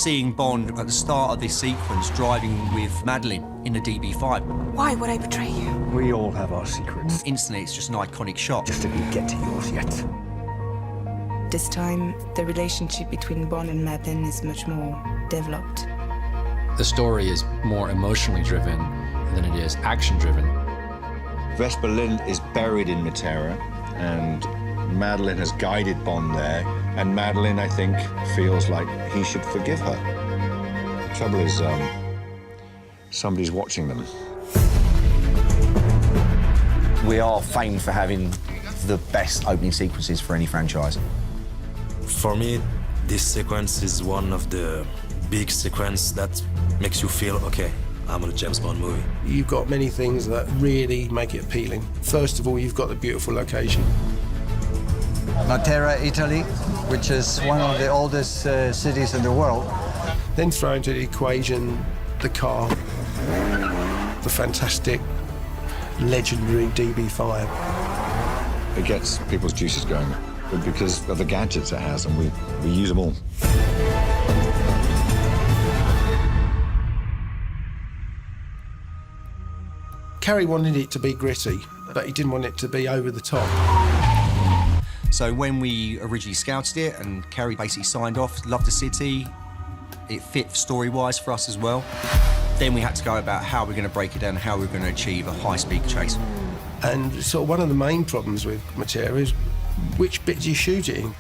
seeing Bond at the start of this sequence driving with Madeline in the DB5. Why would I betray you? We all have our secrets. Instantly, it's just an iconic shot. Just didn't get to yours yet. This time, the relationship between Bond and Madeline is much more developed. The story is more emotionally driven than it is action-driven. Vesper Lynd is buried in Matera, and Madeline has guided Bond there, and Madeline, I think, feels like he should forgive her. The trouble is, somebody's watching them. We are famed for having the best opening sequences for any franchise. For me, this sequence is one of the big sequences that makes you feel, okay, I'm in a James Bond movie. You've got many things that really make it appealing. First of all, you've got the beautiful location. Matera, Italy, which is one of the oldest cities in the world. Then throw into the equation the car, the fantastic, legendary DB5. It gets people's juices going because of the gadgets it has, and we use them all. Carrey wanted it to be gritty, but he didn't want it to be over the top. So when we originally scouted it and Carrey basically signed off, loved the city, it fit story-wise for us as well. Then we had to go about how we're going to break it down, how we're going to achieve a high-speed chase. And sort of one of the main problems with Matera is which bit do you shoot it in?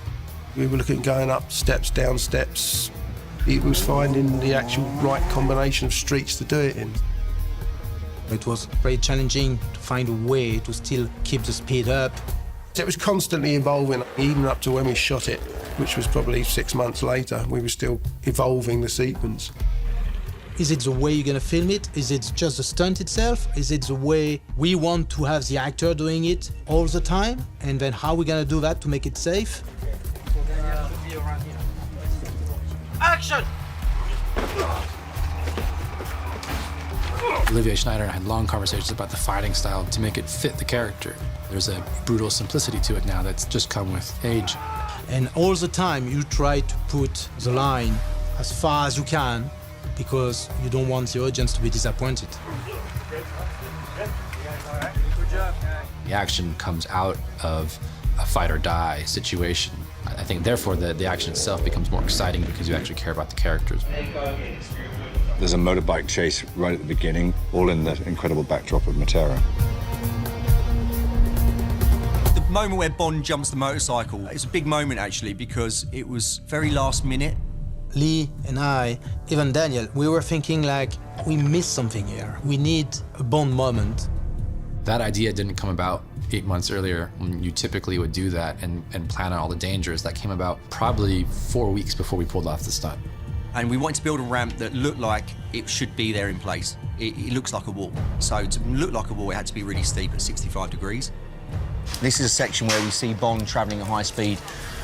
We were looking at going up steps, down steps. It was finding the actual right combination of streets to do it in. It was very challenging to find a way to still keep the speed up. It was constantly evolving, even up to when we shot it, which was probably 6 months later. We were still evolving the sequence. Is it the way you're gonna film it? Is it just the stunt itself? Is it the way we want to have the actor doing it all the time? And then how we're gonna do that to make it safe? Action! Olivier Schneider had long conversations about the fighting style to make it fit the character. There's a brutal simplicity to it now that's just come with age. And all the time you try to put the line as far as you can because you don't want the audience to be disappointed. The action comes out of a fight or die situation. I think therefore the action itself becomes more exciting because you actually care about the characters. There's a motorbike chase right at the beginning, all in the incredible backdrop of Matera. The moment where Bond jumps the motorcycle, it's a big moment actually because it was very last minute. Lee and I, even Daniel, we were thinking like, we missed something here. We need a Bond moment. That idea didn't come about 8 months earlier when you typically would do that and plan out all the dangers. That came about probably 4 weeks before we pulled off the stunt. And we wanted to build a ramp that looked like it should be there in place. It looks like a wall. So to look like a wall, it had to be really steep at 65 degrees. This is a section where we see Bond travelling at high speed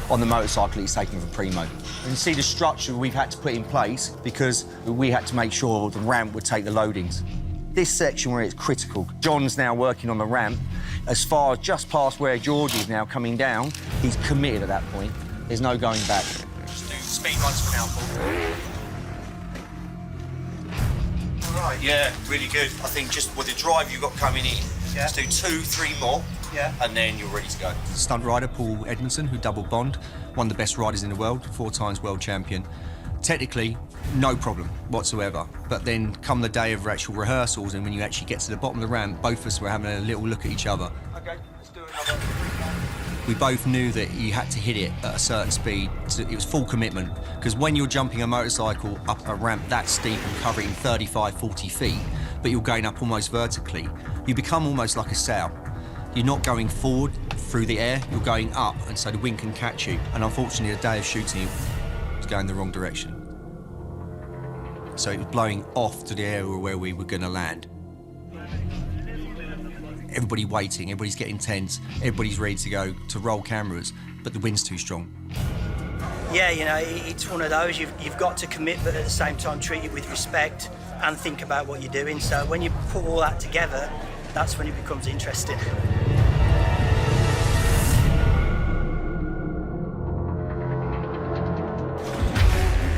on the motorcycle he's taken from Primo. You can see the structure we've had to put in place because we had to make sure the ramp would take the loadings. This section where it's critical, John's now working on the ramp. As far as just past where George is now coming down, he's committed at that point. There's no going back. Just do speed runs for now, Paul. All right, yeah, really good. I think just with the drive you've got coming in, just do 2, 3 more, and then you're ready to go. Stunt rider Paul Edmondson, who doubled Bond, one of the best riders in the world, 4 times world champion. Technically, no problem whatsoever. But then come the day of actual rehearsals and when you actually get to the bottom of the ramp, both of us were having a little look at each other. Okay, let's do another. We both knew that you had to hit it at a certain speed. So it was full commitment. Because when you're jumping a motorcycle up a ramp that steep and covering 35, 40 feet, but you're going up almost vertically, you become almost like a sail. You're not going forward through the air, you're going up, and so the wind can catch you. And unfortunately, the day of shooting, it was going the wrong direction. So it was blowing off to the area where we were going to land. Everybody waiting, everybody's getting tense, everybody's ready to go to roll cameras, but the wind's too strong. Yeah, you know, it's one of those, you've got to commit, but at the same time treat it with respect and think about what you're doing. So when you put all that together, that's when it becomes interesting.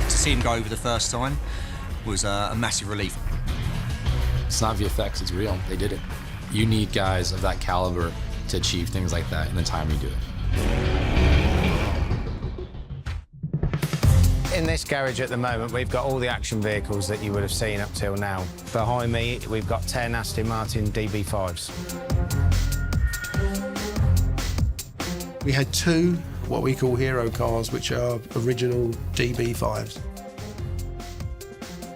To see him go over the first time was a massive relief. It's not VFX, it's real. They did it. You need guys of that caliber to achieve things like that in the time you do it. In this garage at the moment, we've got all the action vehicles that you would have seen up till now. Behind me, we've got 10 Aston Martin DB5s. We had 2 what we call hero cars, which are original DB5s.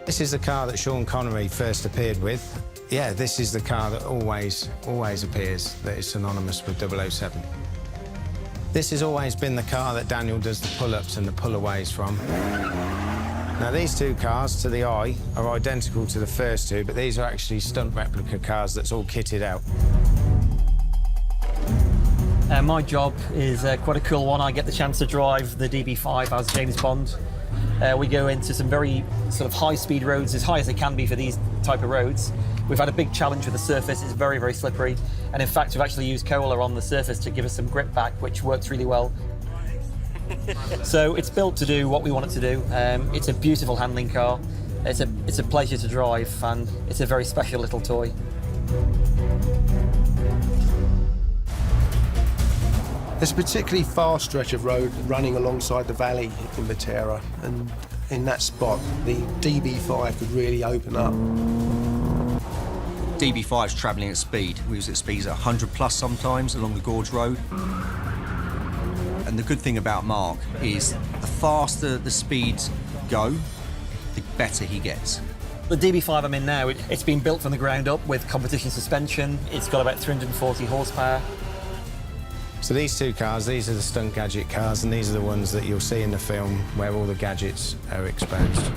This is the car that Sean Connery first appeared with. Yeah, this is the car that always appears, that is synonymous with 007. This has always been the car that Daniel does the pull-ups and the pull-aways from. Now, these 2 cars, to the eye, are identical to the first 2, but these are actually stunt replica cars that's all kitted out. My job is quite a cool one. I get the chance to drive the DB5 as James Bond. We go into some very sort of high-speed roads, as high as they can be for these type of roads. We've had a big challenge with the surface. It's very, very slippery. And in fact, we've actually used Kohler on the surface to give us some grip back, which works really well. So it's built to do what we want it to do. It's a beautiful handling car. It's a pleasure to drive, and it's a very special little toy. There's a particularly fast stretch of road running alongside the valley in Matera, and in that spot, the DB5 could really open up. DB5's travelling at speed. We was at speeds at 100 plus sometimes along the Gorge Road. And the good thing about Mark is the faster the speeds go, the better he gets. The DB5 I'm in now, it's been built from the ground up with competition suspension. It's got about 340 horsepower. So these 2 cars, these are the stunt gadget cars, and these are the ones that you'll see in the film where all the gadgets are exposed.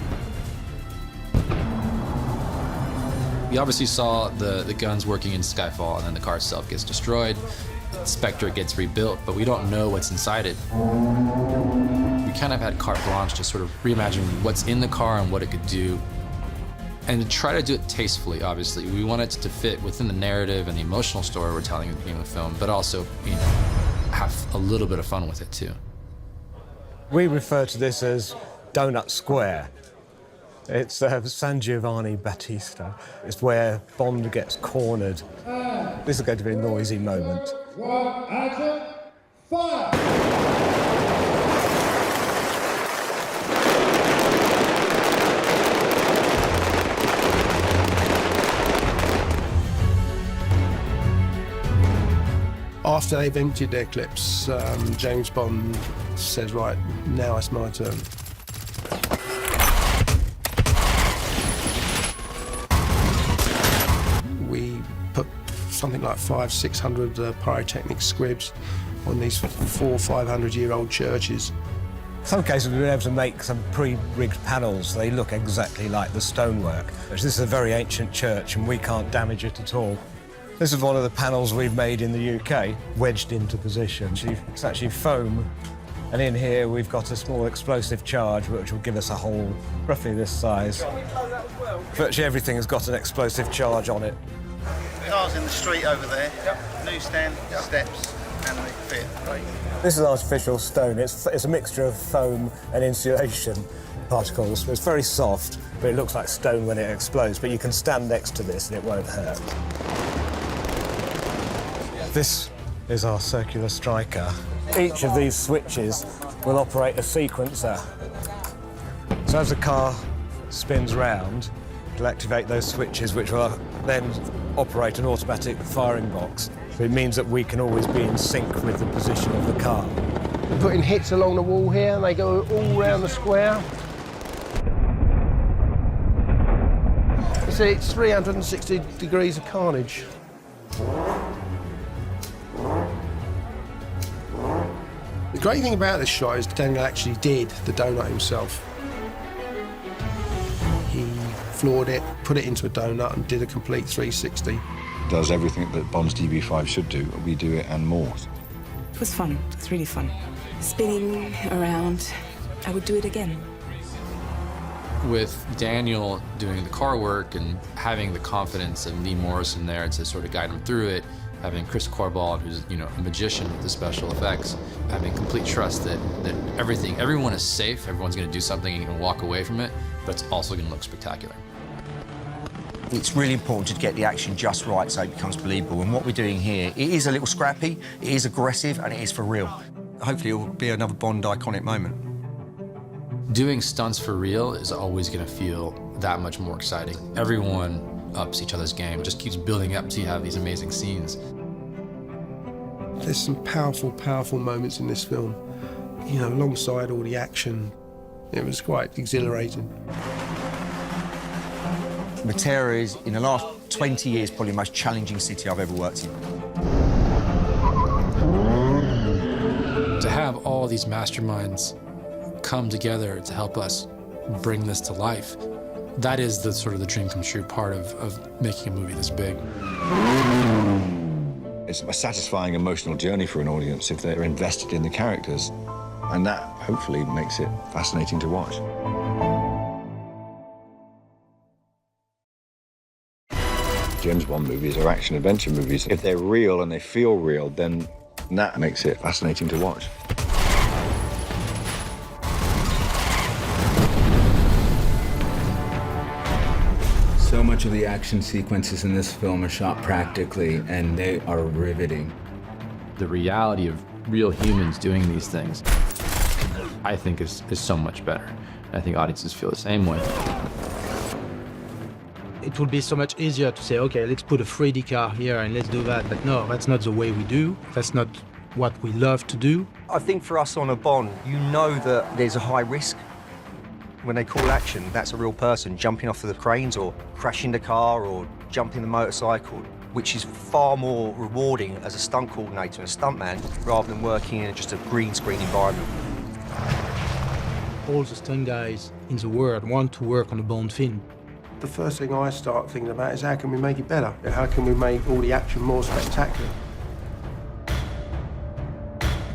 We obviously saw the guns working in Skyfall, and then the car itself gets destroyed. Spectre gets rebuilt, but we don't know what's inside it. We kind of had carte blanche to sort of reimagine what's in the car and what it could do, and to try to do it tastefully, obviously. We want it to fit within the narrative and the emotional story we're telling at the beginning of the film, but also, you know, have a little bit of fun with it, too. We refer to this as Donut Square. It's San Giovanni Battista. It's where Bond gets cornered. This is going to be a noisy moment. Action, fire! After they've emptied their clips, James Bond says, right, now it's my turn. We put something like 500-600 pyrotechnic squibs on these 400-500-year-old churches. In some cases, we've been able to make some pre-rigged panels. They look exactly like the stonework. This is a very ancient church, and we can't damage it at all. This is one of the panels we've made in the UK, wedged into position. It's actually foam, and in here we've got a small explosive charge which will give us a hole roughly this size. Virtually everything has got an explosive charge on it. Cars in the street over there, newsstand, steps, and they fit. This is artificial stone. It's a mixture of foam and insulation particles. It's very soft, but it looks like stone when it explodes, but you can stand next to this and it won't hurt. This is our circular striker. Each of these switches will operate a sequencer. So as the car spins round, it'll activate those switches, which will then operate an automatic firing box. So it means that we can always be in sync with the position of the car. We're putting hits along the wall here, and they go all around the square. You see, it's 360 degrees of carnage. The great thing about this shot is Daniel actually did the donut himself. He floored it, put it into a donut, and did a complete 360. Does everything that Bond's DB5 should do. We do it and more. It was fun. It was really fun. Spinning around, I would do it again. With Daniel doing the car work and having the confidence of Lee Morrison there to sort of guide him through it, Having Chris Corbould, who's a magician with the special effects, having complete trust that everyone is safe, everyone's going to do something and you can walk away from it, but it's also going to look spectacular. It's really important to get the action just right so it becomes believable. And what we're doing here, it is a little scrappy, it is aggressive, and it is for real. Hopefully it will be another Bond iconic moment. Doing stunts for real is always going to feel that much more exciting. Everyone ups each other's game. It just keeps building up till you have these amazing scenes. There's some powerful, powerful moments in this film. Alongside all the action, it was quite exhilarating. Matera is, in the last 20 years, probably the most challenging city I've ever worked in. To have all these masterminds come together to help us bring this to life, that is the sort of the dream come true part of making a movie this big. It's a satisfying emotional journey for an audience if they're invested in the characters, and that hopefully makes it fascinating to watch. James Bond movies are action-adventure movies. If they're real and they feel real, then that makes it fascinating to watch. So much of the action sequences in this film are shot practically, and they are riveting. The reality of real humans doing these things, I think, is so much better. I think audiences feel the same way. It would be so much easier to say, okay, let's put a 3D car here and let's do that. But no, that's not the way we do. That's not what we love to do. I think for us on a Bond, you know that there's a high risk. When they call action, that's a real person jumping off of the cranes or crashing the car or jumping the motorcycle, which is far more rewarding as a stunt coordinator and a stuntman rather than working in just a green screen environment. All the stunt guys in the world want to work on a Bond film. The first thing I start thinking about is how can we make it better? How can we make all the action more spectacular?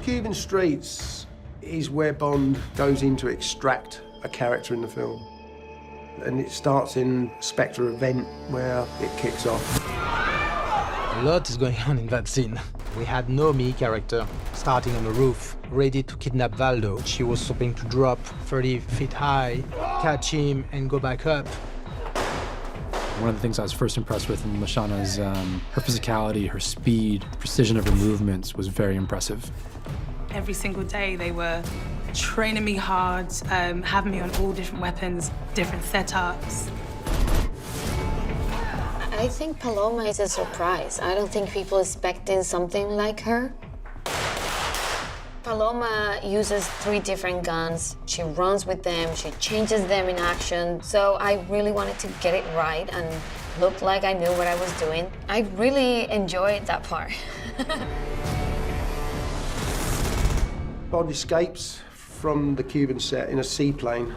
Cuban Streets is where Bond goes in to extract a character in the film. And it starts in Spectre event where it kicks off. A lot is going on in that scene. We had Nomi character starting on the roof, ready to kidnap Valdo. She was hoping to drop 30 feet high, catch him, and go back up. One of the things I was first impressed with in Lashana's, her physicality, her speed, precision of her movements was very impressive. Every single day they were training me hard, having me on all different weapons, different setups. I think Paloma is a surprise. I don't think people expecting something like her. Paloma uses 3 different guns. She runs with them, she changes them in action. So I really wanted to get it right and look like I knew what I was doing. I really enjoyed that part. Bond escapes from the Cuban set in a seaplane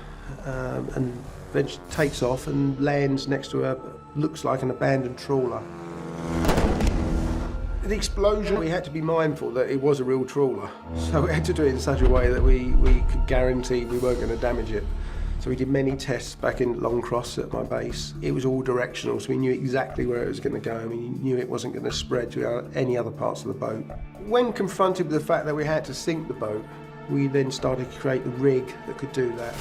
and then she takes off and lands next to a, looks like an abandoned trawler. The explosion, we had to be mindful that it was a real trawler. So we had to do it in such a way that we could guarantee we weren't going to damage it. So we did many tests back in Longcross at my base. It was all directional, so we knew exactly where it was going to go. We knew it wasn't going to spread to any other parts of the boat. When confronted with the fact that we had to sink the boat, we then started to create the rig that could do that.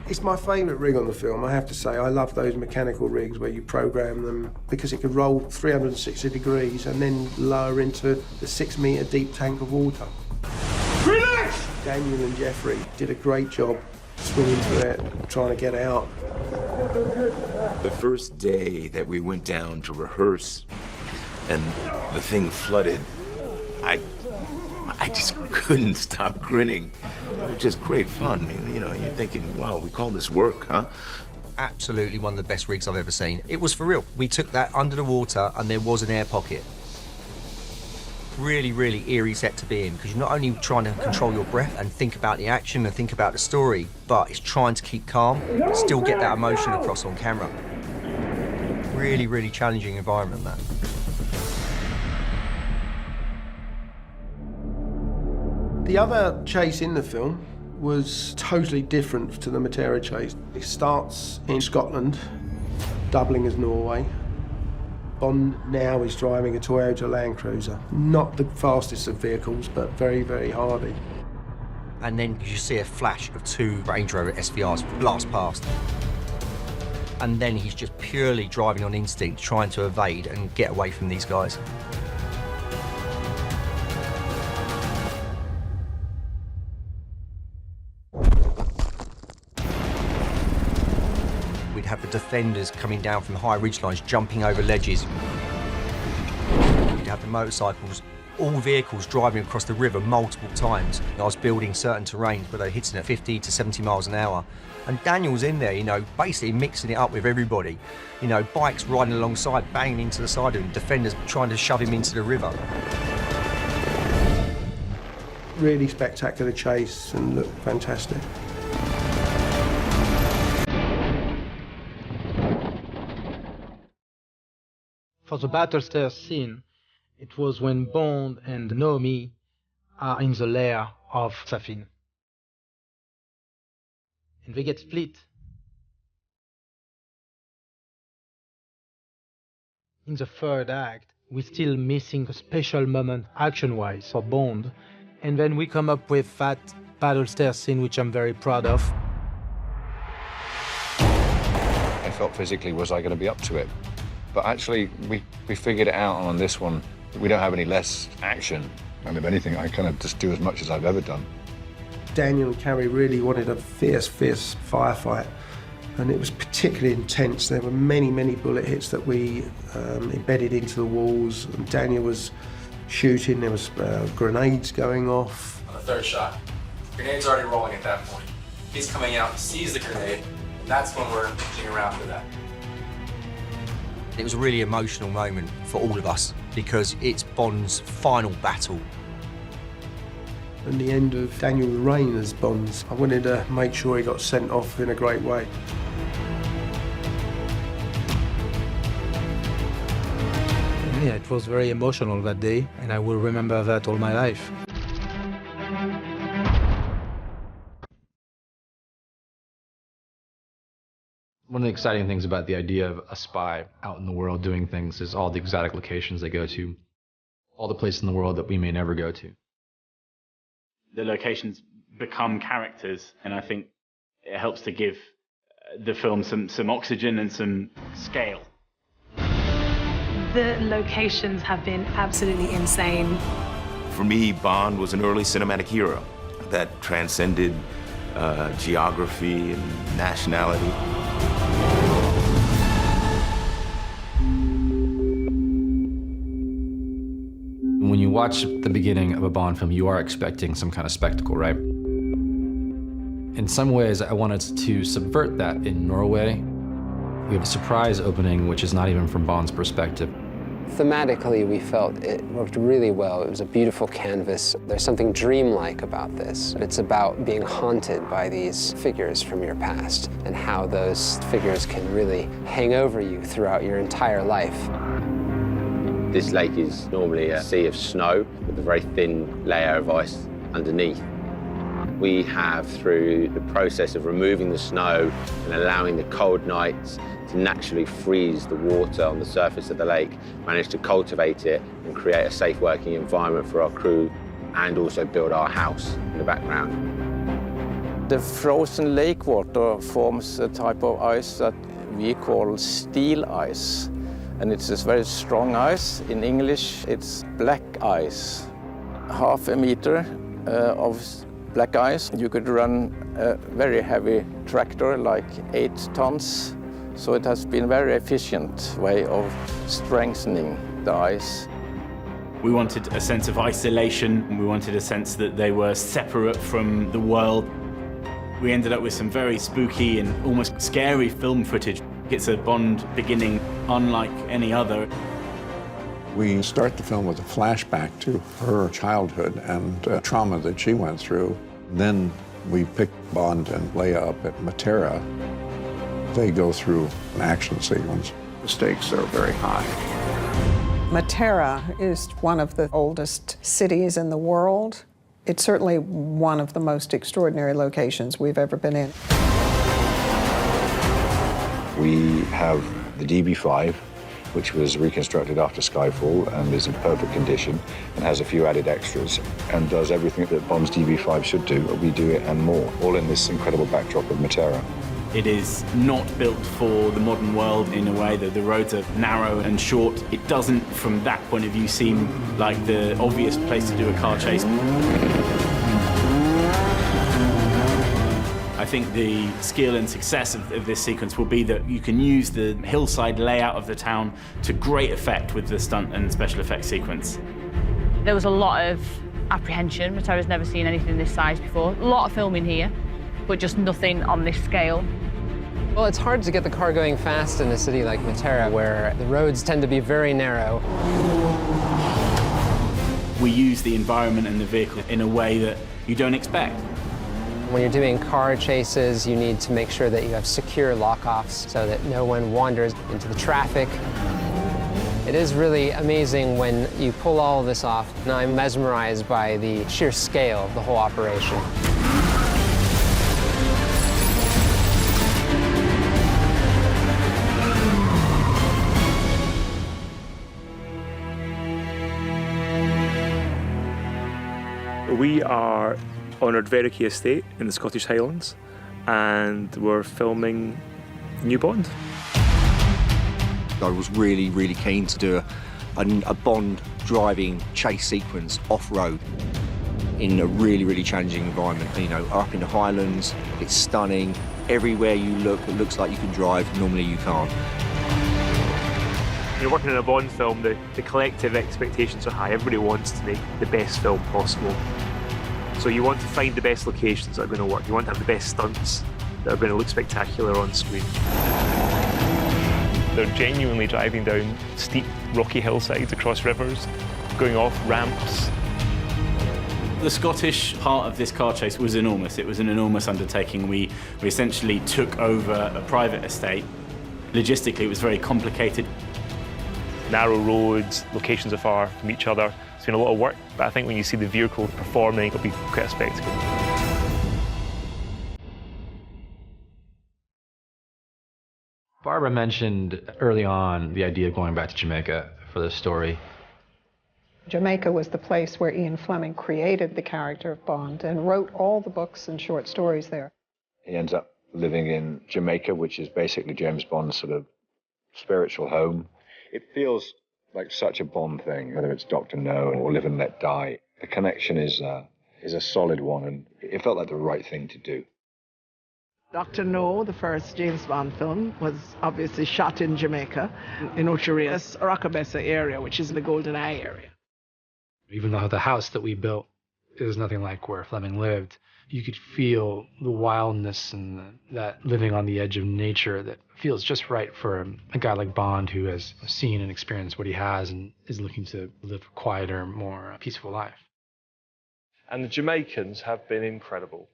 It's my favourite rig on the film, I have to say. I love those mechanical rigs where you program them because it could roll 360 degrees and then lower into the 6-metre deep tank of water. Relax! Daniel and Jeffrey did a great job swimming through it, trying to get out. The first day that we went down to rehearse and the thing flooded, I just couldn't stop grinning. It was just great fun. You know, you're thinking, wow, we call this work, huh? Absolutely one of the best rigs I've ever seen. It was for real. We took that under the water and there was an air pocket. Really, really eerie set to be in because you're not only trying to control your breath and think about the action and think about the story, but it's trying to keep calm, but still get that emotion across on camera. Really, really challenging environment, that. The other chase in the film was totally different to the Matera chase. It starts in Scotland, doubling as Norway, Bond now is driving a Toyota Land Cruiser. Not the fastest of vehicles, but very, very hardy. And then you see a flash of 2 Range Rover SVRs blast past. And then he's just purely driving on instinct, trying to evade and get away from these guys. We'd have the defenders coming down from the high ridgelines, jumping over ledges. We'd have the motorcycles, all vehicles driving across the river multiple times. I was building certain terrains where they're hitting at 50 to 70 miles an hour. And Daniel's in there, you know, basically mixing it up with everybody. You know, bikes riding alongside, banging into the side of him, defenders trying to shove him into the river. Really spectacular chase and looked fantastic. For the battle stairs scene, it was when Bond and Naomi are in the lair of Safin. And they get split. In the third act, we're still missing a special moment action-wise for Bond, and then we come up with that battle stairs scene, which I'm very proud of. I felt physically, was I going to be up to it? But actually, we figured it out on this one. We don't have any less action. And if anything, I kind of just do as much as I've ever done. Daniel and Carrie really wanted a fierce firefight, and it was particularly intense. There were many, many bullet hits that we embedded into the walls, and Daniel was shooting, there was grenades going off. On the third shot, grenade's already rolling at that point. He's coming out, sees the grenade, and that's when we're pitching around for that. It was a really emotional moment for all of us because it's Bond's final battle. And the end of Daniel's reign as Bond, I wanted to make sure he got sent off in a great way. Yeah, it was very emotional that day, and I will remember that all my life. One of the exciting things about the idea of a spy out in the world doing things is all the exotic locations they go to, all the places in the world that we may never go to. The locations become characters, and I think it helps to give the film some oxygen and some scale. The locations have been absolutely insane. For me, Bond was an early cinematic hero that transcended geography and nationality. When you watch the beginning of a Bond film, you are expecting some kind of spectacle, right? In some ways, I wanted to subvert that in Norway. We have a surprise opening, which is not even from Bond's perspective. Thematically, we felt it worked really well. It was a beautiful canvas. There's something dreamlike about this. It's about being haunted by these figures from your past and how those figures can really hang over you throughout your entire life. This lake is normally a sea of snow with a very thin layer of ice underneath. We have, through the process of removing the snow and allowing the cold nights to naturally freeze the water on the surface of the lake, managed to cultivate it and create a safe working environment for our crew and also build our house in the background. The frozen lake water forms a type of ice that we call steel ice. And it's this very strong ice. In English, it's black ice. Half a meter of black ice. You could run a very heavy tractor, like 8 tons. So it has been a very efficient way of strengthening the ice. We wanted a sense of isolation. We wanted a sense that they were separate from the world. We ended up with some very spooky and almost scary film footage. It's a Bond beginning unlike any other. We start the film with a flashback to her childhood and trauma that she went through. Then we pick Bond and Leia up at Matera. They go through an action sequence. The stakes are very high. Matera is one of the oldest cities in the world. It's certainly one of the most extraordinary locations we've ever been in. We have the DB5, which was reconstructed after Skyfall and is in perfect condition and has a few added extras and does everything that Bond's DB5 should do. We do it and more, all in this incredible backdrop of Matera. It is not built for the modern world in a way that the roads are narrow and short. It doesn't, from that point of view, seem like the obvious place to do a car chase. I think the skill and success of this sequence will be that you can use the hillside layout of the town to great effect with the stunt and special effects sequence. There was a lot of apprehension. Matera's never seen anything this size before. A lot of filming here, but just nothing on this scale. Well, it's hard to get the car going fast in a city like Matera, where the roads tend to be very narrow. We use the environment and the vehicle in a way that you don't expect. When you're doing car chases, you need to make sure that you have secure lock-offs so that no one wanders into the traffic. It is really amazing when you pull all of this off, and I'm mesmerized by the sheer scale of the whole operation. We are on Ardverichy Estate in the Scottish Highlands, and we're filming New Bond. I was really, really keen to do a Bond driving chase sequence off-road in a really, really challenging environment. You know, up in the Highlands, it's stunning. Everywhere you look, it looks like you can drive. Normally you can't. When you're working in a Bond film, the collective expectations are high. Everybody wants to make the best film possible. So you want to find the best locations that are going to work. You want to have the best stunts that are going to look spectacular on screen. They're genuinely driving down steep, rocky hillsides across rivers, going off ramps. The Scottish part of this car chase was enormous. It was an enormous undertaking. We essentially took over a private estate. Logistically, it was very complicated. Narrow roads, locations are far from each other. It's been a lot of work, but I think when you see the vehicle performing, it'll be quite a spectacle. Barbara mentioned early on the idea of going back to Jamaica for this story. Jamaica was the place where Ian Fleming created the character of Bond and wrote all the books and short stories there. He ends up living in Jamaica, which is basically James Bond's sort of spiritual home. It feels like such a Bond thing, whether it's Dr. No or Live and Let Die. The connection is a solid one, and it felt like the right thing to do. Dr. No, the first James Bond film, was obviously shot in Jamaica, in Ocheria's Rockabessa area, which is the Golden Eye area. Even though the house that we built is nothing like where Fleming lived, you could feel the wildness and that living on the edge of nature that feels just right for a guy like Bond, who has seen and experienced what he has and is looking to live a quieter, more peaceful life. And the Jamaicans have been incredible,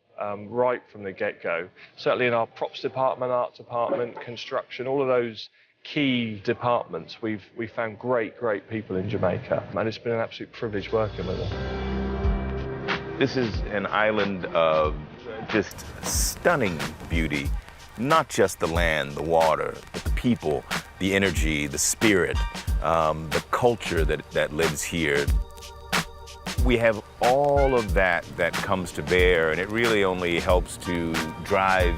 right from the get-go. Certainly in our props department, art department, construction, all of those key departments, we've found great people in Jamaica, and it's been an absolute privilege working with them. This is an island of just stunning beauty. Not just the land, the water, but the people, the energy, the spirit, the culture that lives here. We have all of that comes to bear, and it really only helps to drive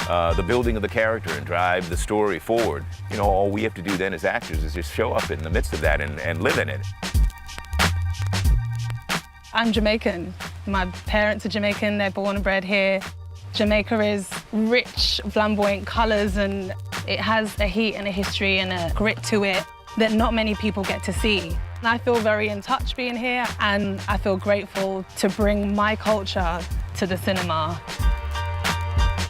the building of the character and drive the story forward. You know, all we have to do then as actors is just show up in the midst of that and live in it. I'm Jamaican. My parents are Jamaican, they're born and bred here. Jamaica is rich, flamboyant colours, and it has a heat and a history and a grit to it that not many people get to see. I feel very in touch being here, and I feel grateful to bring my culture to the cinema.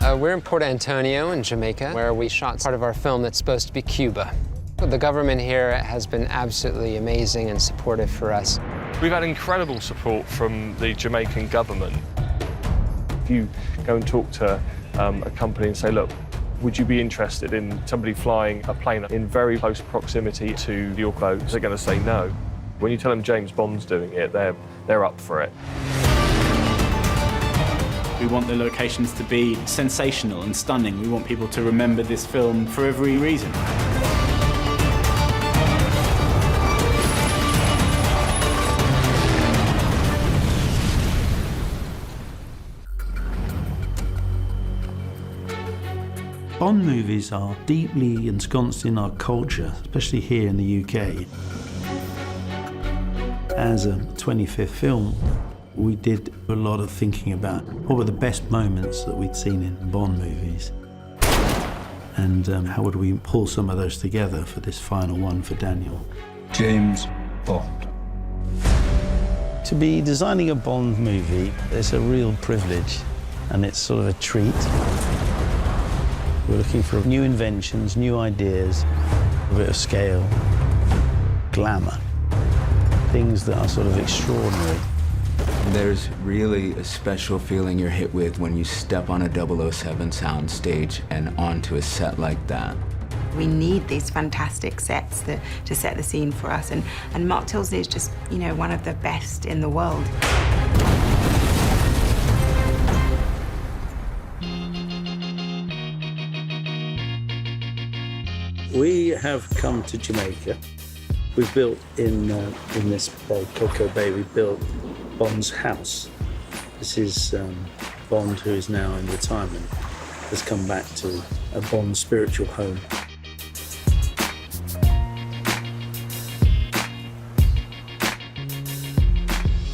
We're in Port Antonio in Jamaica, where we shot part of our film that's supposed to be Cuba. The government here has been absolutely amazing and supportive for us. We've had incredible support from the Jamaican government. If you go and talk to a company and say, look, would you be interested in somebody flying a plane in very close proximity to your boat? They're going to say no. When you tell them James Bond's doing it, they're up for it. We want the locations to be sensational and stunning. We want people to remember this film for every reason. Bond movies are deeply ensconced in our culture, especially here in the UK. As a 25th film, we did a lot of thinking about what were the best moments that we'd seen in Bond movies, and how would we pull some of those together for this final one for Daniel. James Bond. To be designing a Bond movie is a real privilege, and it's sort of a treat. We're looking for new inventions, new ideas, a bit of scale, glamour, things that are sort of extraordinary. There's really a special feeling you're hit with when you step on a 007 soundstage and onto a set like that. We need these fantastic sets to set the scene for us, and Mark Tilsley is just, you know, one of the best in the world. We have come to Jamaica. We've built in this bay, Cocoa Bay, we built Bond's house. This is Bond, who is now in retirement, has come back to a Bond spiritual home.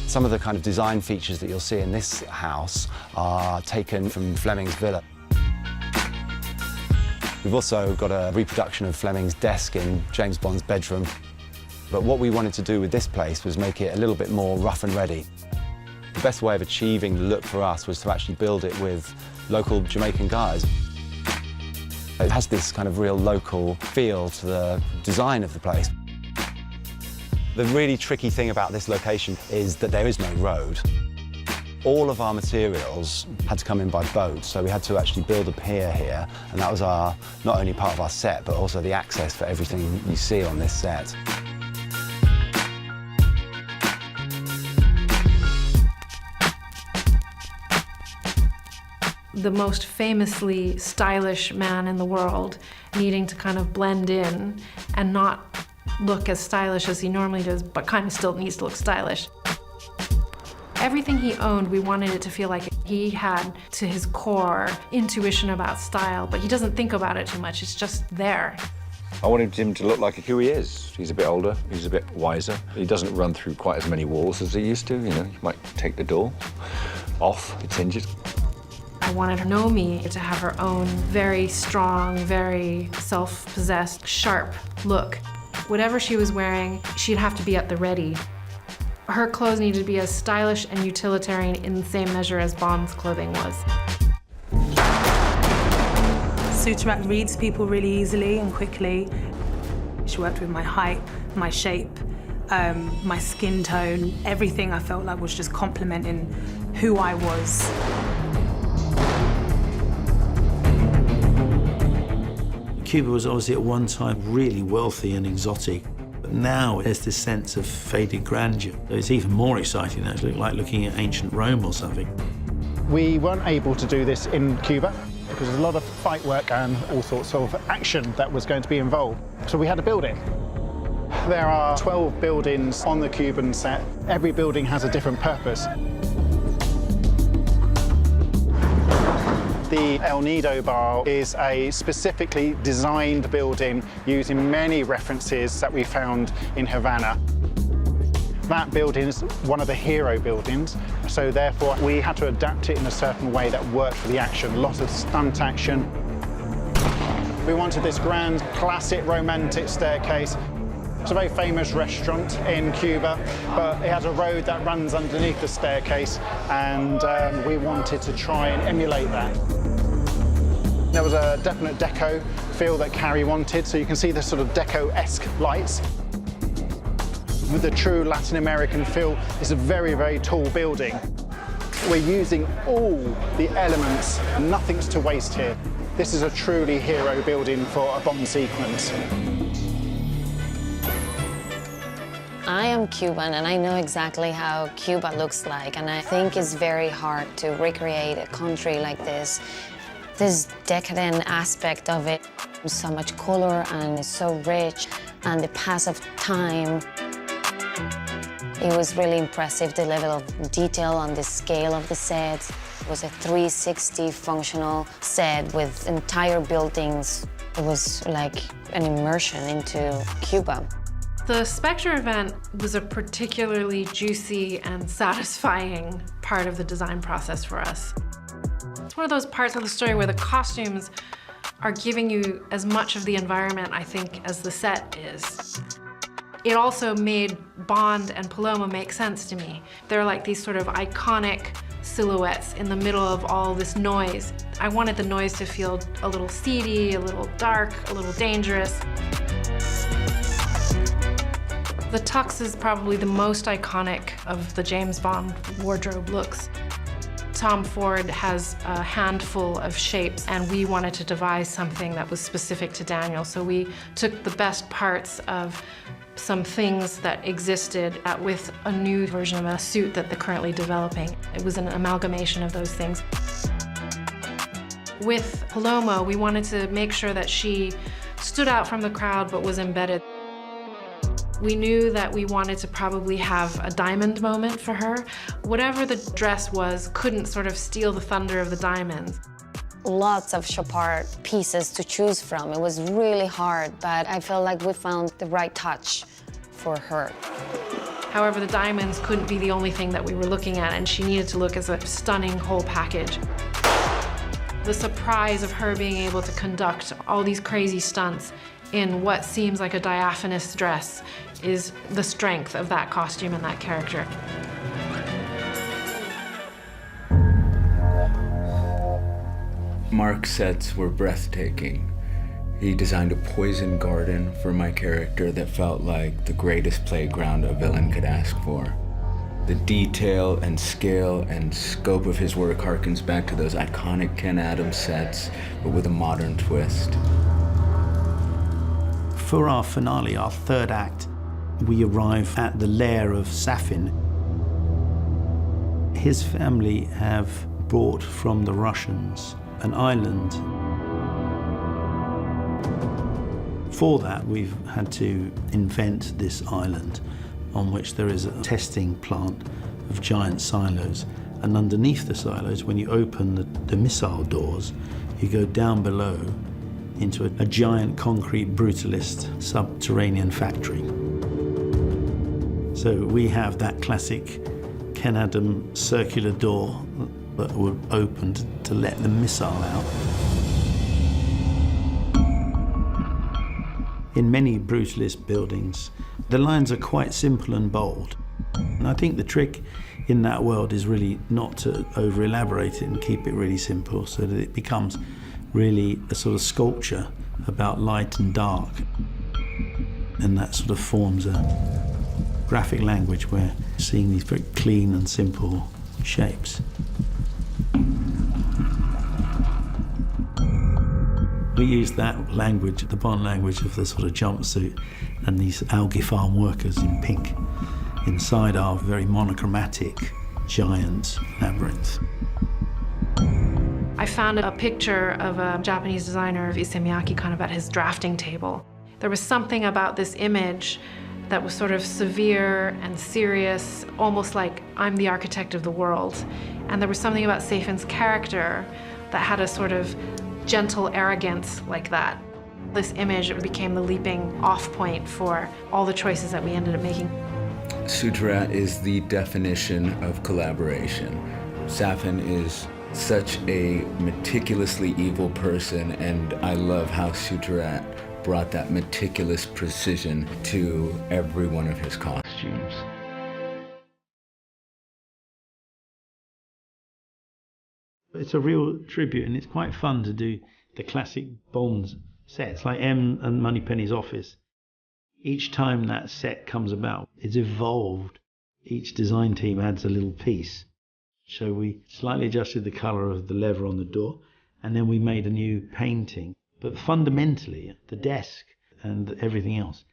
Some of the kind of design features that you'll see in this house are taken from Fleming's villa. We've also got a reproduction of Fleming's desk in James Bond's bedroom. But what we wanted to do with this place was make it a little bit more rough and ready. The best way of achieving the look for us was to actually build it with local Jamaican guys. It has this kind of real local feel to the design of the place. The really tricky thing about this location is that there is no road. All of our materials had to come in by boat, so we had to actually build a pier here, and that was not only part of our set, but also the access for everything you see on this set. The most famously stylish man in the world, needing to kind of blend in and not look as stylish as he normally does, but kind of still needs to look stylish. Everything he owned, we wanted it to feel like he had, to his core, intuition about style, but he doesn't think about it too much, it's just there. I wanted him to look like who he is. He's a bit older, he's a bit wiser. He doesn't run through quite as many walls as he used to, you know. He might take the door off its hinges. I wanted Naomi to have her own very strong, very self-possessed, sharp look. Whatever she was wearing, she'd have to be at the ready. Her clothes needed to be as stylish and utilitarian in the same measure as Bond's clothing was. Sutrak reads people really easily and quickly. She worked with my height, my shape, my skin tone. Everything I felt like was just complementing who I was. Cuba was obviously at one time really wealthy and exotic, but now there's this sense of faded grandeur. It's even more exciting now. It's like looking at ancient Rome or something. We weren't able to do this in Cuba because there's a lot of fight work and all sorts of action that was going to be involved. So we had to build it. There are 12 buildings on the Cuban set. Every building has a different purpose. The El Nido Bar is a specifically designed building using many references that we found in Havana. That building is one of the hero buildings, so therefore we had to adapt it in a certain way that worked for the action, lots of stunt action. We wanted this grand, classic, romantic staircase. It's a very famous restaurant in Cuba, but it has a road that runs underneath the staircase, and we wanted to try and emulate that. There was a definite deco feel that Carrie wanted, so you can see the sort of deco-esque lights. With the true Latin American feel, it's a very, very tall building. We're using all the elements, nothing's to waste here. This is a truly hero building for a Bond sequence. I am Cuban and I know exactly how Cuba looks like, and I think it's very hard to recreate a country like this. This decadent aspect of it, so much color and it's so rich, and the pass of time. It was really impressive, the level of detail and the scale of the set. It was a 360 functional set with entire buildings. It was like an immersion into Cuba. The Spectre event was a particularly juicy and satisfying part of the design process for us. It's one of those parts of the story where the costumes are giving you as much of the environment, I think, as the set is. It also made Bond and Paloma make sense to me. They're like these sort of iconic silhouettes in the middle of all this noise. I wanted the noise to feel a little seedy, a little dark, a little dangerous. The tux is probably the most iconic of the James Bond wardrobe looks. Tom Ford has a handful of shapes, and we wanted to devise something that was specific to Daniel. So we took the best parts of some things that existed with a new version of a suit that they're currently developing. It was an amalgamation of those things. With Paloma, we wanted to make sure that she stood out from the crowd but was embedded. We knew that we wanted to probably have a diamond moment for her. Whatever the dress was couldn't sort of steal the thunder of the diamonds. Lots of Chopard pieces to choose from. It was really hard, but I felt like we found the right touch for her. However, the diamonds couldn't be the only thing that we were looking at, and she needed to look as a stunning whole package. The surprise of her being able to conduct all these crazy stunts in what seems like a diaphanous dress is the strength of that costume and that character. Mark's sets were breathtaking. He designed a poison garden for my character that felt like the greatest playground a villain could ask for. The detail and scale and scope of his work harkens back to those iconic Ken Adams sets, but with a modern twist. For our finale, our third act, we arrive at the lair of Safin. His family have brought from the Russians an island. For that, we've had to invent this island on which there is a testing plant of giant silos. And underneath the silos, when you open the missile doors, you go down below into a giant concrete brutalist subterranean factory. So we have that classic Ken Adam circular door that were opened to let the missile out. In many brutalist buildings, the lines are quite simple and bold. And I think the trick in that world is really not to over-elaborate it and keep it really simple so that it becomes really a sort of sculpture about light and dark. And that sort of forms a graphic language where seeing these very clean and simple shapes. We use that language, the Bond language of the sort of jumpsuit and these algae farm workers in pink inside our very monochromatic giant labyrinth. I found a picture of a Japanese designer of Issey Miyake kind of at his drafting table. There was something about this image that was sort of severe and serious, almost like I'm the architect of the world. And there was something about Safin's character that had a sort of gentle arrogance like that. This image became the leaping off point for all the choices that we ended up making. Sutrat is the definition of collaboration. Safin is such a meticulously evil person, and I love how Sutrat brought that meticulous precision to every one of his costumes. It's a real tribute, and it's quite fun to do the classic Bond sets, like M and Moneypenny's office. Each time that set comes about, it's evolved. Each design team adds a little piece. So we slightly adjusted the colour of the lever on the door, and then we made a new painting. But fundamentally, the desk and everything else,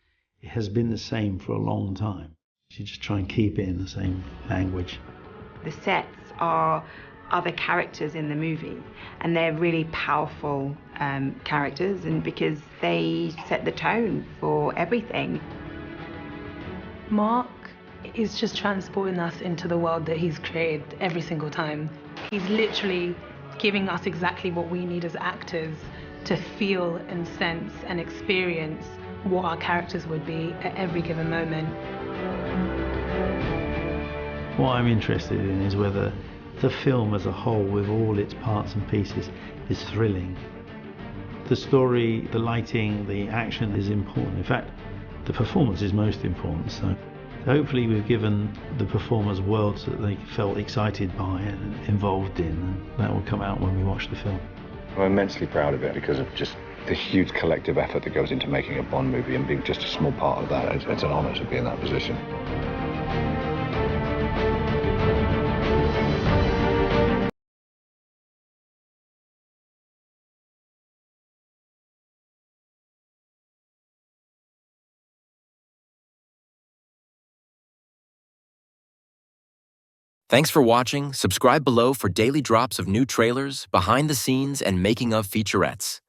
it has been the same for a long time. You just try and keep it in the same language. The sets are other characters in the movie, and they're really powerful characters, and because they set the tone for everything. Mark He's just transporting us into the world that he's created every single time. He's literally giving us exactly what we need as actors to feel and sense and experience what our characters would be at every given moment. What I'm interested in is whether the film as a whole, with all its parts and pieces, is thrilling. The story, the lighting, the action is important. In fact, the performance is most important. So hopefully we've given the performers worlds that they felt excited by and involved in, and that will come out when we watch the film. I'm immensely proud of it because of just the huge collective effort that goes into making a Bond movie, and being just a small part of that, it's an honour to be in that position. Thanks for watching. Subscribe below for daily drops of new trailers, behind the scenes, and making of featurettes.